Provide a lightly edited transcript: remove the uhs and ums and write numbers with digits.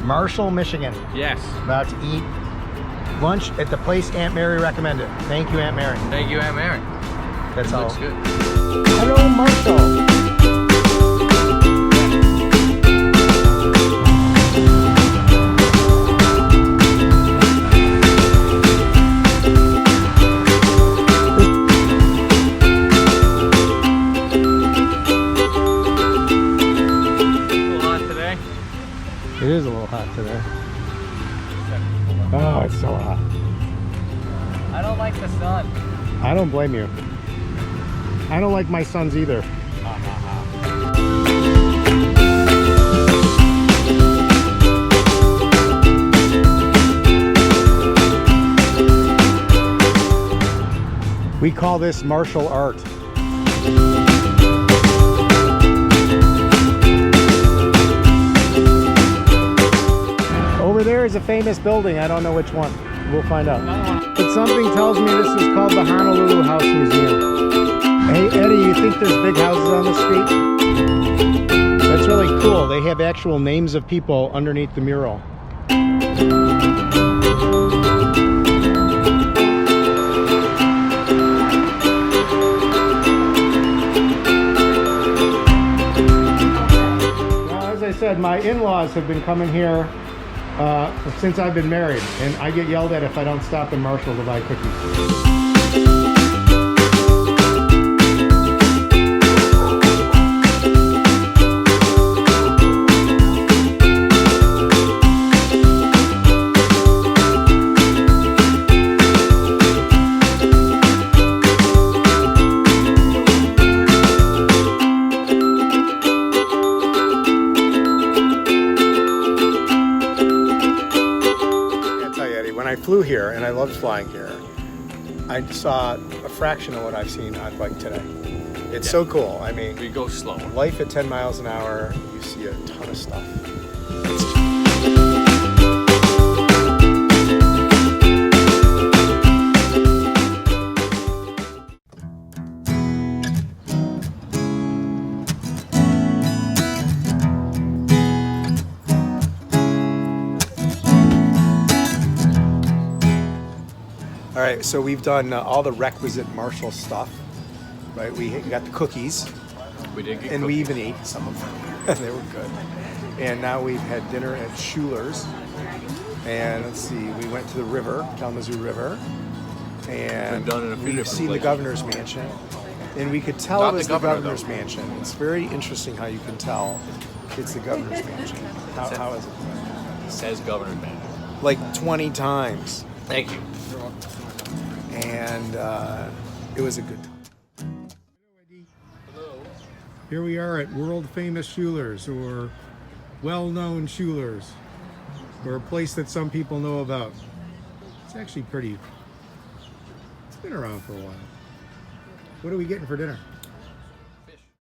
Marshall, Michigan. Yes. About to eat lunch at the place Aunt Mary recommended. Thank you, Aunt Mary. Thank you, Aunt Mary. That's all. Looks good. Hello, Marshall. It is a little hot today. Oh, it's so hot. I don't like the sun. I don't blame you. I don't like my sons either. We call this martial art. Over there is a famous building. I don't know which one. We'll find out. But something tells me this is called the Honolulu House Museum. Hey, Eddie, you think there's big houses on the street? That's really cool. They have actual names of people underneath the mural. Now, as I said, my in-laws have been coming here since I've been married, and I get yelled at if I don't stop in Marshall to buy cookies. When I flew here, and I loved flying here, I saw a fraction of what I've seen on bike today. It's so cool. I mean, We go slow. life at 10 miles an hour, you see a ton of stuff. All right, so we've done all the requisite Marshall stuff, right? We got the cookies. We did get And we cookies. even ate some of them. They were good. And now we've had dinner at Schuler's. And let's see, we went to the river, Kalamazoo River. And We've done it a few we've different seen the places. governor's mansion. And we could tell Not it the was the governor, governor's though. mansion. It's very interesting how you can tell it's the governor's mansion. How is it? It says governor's man. Like 20 times. Thank you. And it was a good time. Hello. Here we are at world famous Schuler's, or well-known Schuler's, or a place that some people know about. It's actually it's been around for a while. What are we getting for dinner?